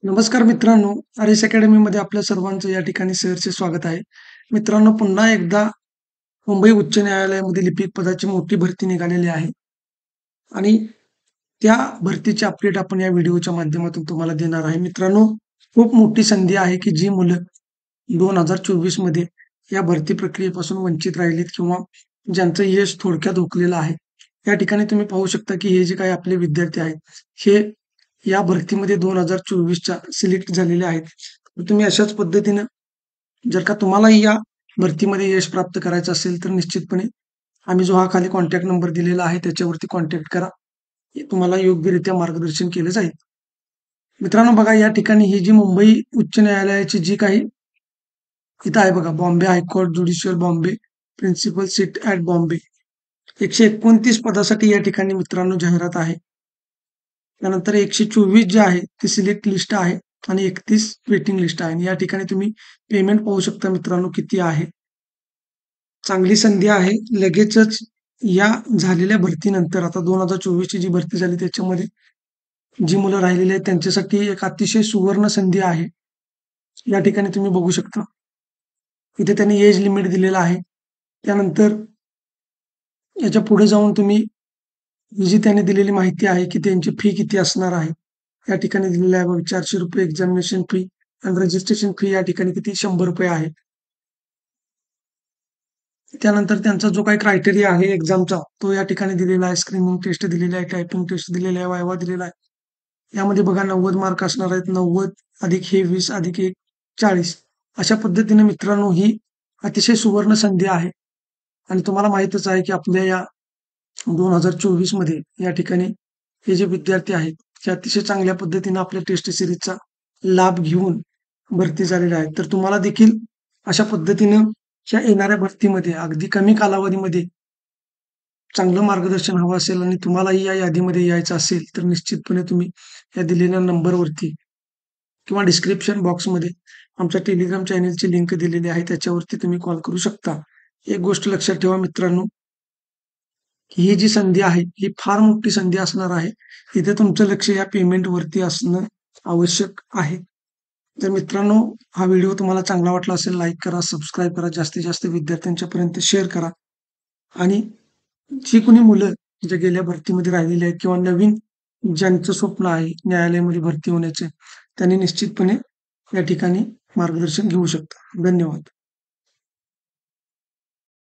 नमस्कार मित्रांनो, आर.एस. अकॅडमीमध्ये आपल्या सर्वांचं या ठिकाणी सहर्ष स्वागत आहे. मित्रांनो, पुन्हा एकदा मुंबई उच्च न्यायालयामध्ये लिपिक पदाची मोठी भरती निघालेली आहे आणि त्या भरतीची अपडेट आपण या व्हिडिओच्या माध्यमातून तुम्हाला देणार आहे. मित्रांनो, खूप मोठी संधी आहे की जी मुलं 2024 मध्ये या भरती प्रक्रियेपासून वंचित राहिलीत किंवा ज्यांचं यश थोडक्यात हुकलेलं आहे. या ठिकाणी तुम्ही पाहू शकता की हे जे काही आपले विद्यार्थी आहेत, हे या भरतीमध्ये 2024च्या सिलेक्ट झालेले आहेत. तर तुम्ही अशाच पद्धतीनं जर का तुम्हालाही या भरतीमध्ये यश प्राप्त करायचं असेल, तर निश्चितपणे आम्ही जो हा खाली कॉन्टॅक्ट नंबर दिलेला आहे त्याच्यावरती कॉन्टॅक्ट करा. तुम्हाला योग्यरित्या मार्गदर्शन केलं जाईल. मित्रांनो बघा, या ठिकाणी ही जी मुंबई उच्च न्यायालयाची जी काही इथं आहे बघा, Bombay high court judicial Bombay principal seat at Bombay 129 पदासाठी या ठिकाणी मित्रांनो जाहिरात आहे. त्यानंतर 124 जे आहे ते सिलेक्ट लिस्ट आहे आणि 31 वेटिंग लिस्ट आहे. आणि या ठिकाणी तुम्ही पेमेंट पाहू शकता मित्रांनो किती आहे. चांगली संधी आहे. लगेचच या झालेल्या भरतीनंतर आता 2024 ची जी भरती झाली त्याच्यामध्ये जी मुलं राहिलेली आहेत त्यांच्यासाठी एक अतिशय सुवर्ण संधी आहे. या ठिकाणी तुम्ही बघू शकता. इथे त्यांनी एज लिमिट दिलेलं आहे. त्यानंतर याच्या पुढे जाऊन तुम्ही ही जी त्यांनी दिलेली माहिती आहे की त्यांची फी किती असणार आहे. या ठिकाणी दिलेलं आहे बघा, ₹400 एक्झामिनेशन फी आणि रजिस्ट्रेशन फी या ठिकाणी किती ₹100 आहे. त्यानंतर त्यांचा जो काही क्रायटेरिया आहे एक्झामचा तो या ठिकाणी दिलेला आहे. स्क्रीनिंग टेस्ट दिलेली आहे, टायपिंग टेस्ट दिलेली आहे, वायवा दिलेला आहे. यामध्ये बघा 90 मार्क असणार आहेत. 90 अधिक हे 20 अधिक 1 40 अशा पद्धतीने मित्रांनो ही अतिशय सुवर्ण संधी आहे. आणि तुम्हाला माहीतच आहे की आपल्या या 2024 मध्ये या ठिकाणी हे जे विद्यार्थी आहेत ते अतिशय चांगल्या पद्धतीने आपल्या टेस्ट सिरीजचा लाभ घेऊन भरती झालेले आहेत. तर तुम्हाला देखील अशा पद्धतीनं च्या येणाऱ्या भरतीमध्ये अगदी कमी कालावधीमध्ये चांगलं मार्गदर्शन हवं असेल आणि तुम्हालाही या यादीमध्ये यायचं असेल, तर निश्चितपणे तुम्ही या दिलेल्या नंबरवरती किंवा डिस्क्रिप्शन बॉक्समध्ये आमच्या टेलिग्राम चॅनलची लिंक दिलेली आहे त्याच्यावरती तुम्ही कॉल करू शकता. एक गोष्ट लक्षात ठेवा मित्रांनो, ही जी संधी आहे ही फार मोठी संधी असणार आहे. इथे तुमचं लक्ष या पेमेंटवरती असणं आवश्यक आहे. तर मित्रांनो, हा व्हिडिओ तुम्हाला चांगला वाटला असेल लाईक करा, सबस्क्राईब करा, जास्तीत जास्त विद्यार्थ्यांच्या पर्यंत शेअर करा. आणि जी कोणी मुलं जे गेल्या भरतीमध्ये राहिलेली आहेत किंवा नवीन ज्यांचं स्वप्न आहे न्यायालयामध्ये भरती होण्याचे, त्यांनी निश्चितपणे या ठिकाणी मार्गदर्शन घेऊ शकता. धन्यवाद.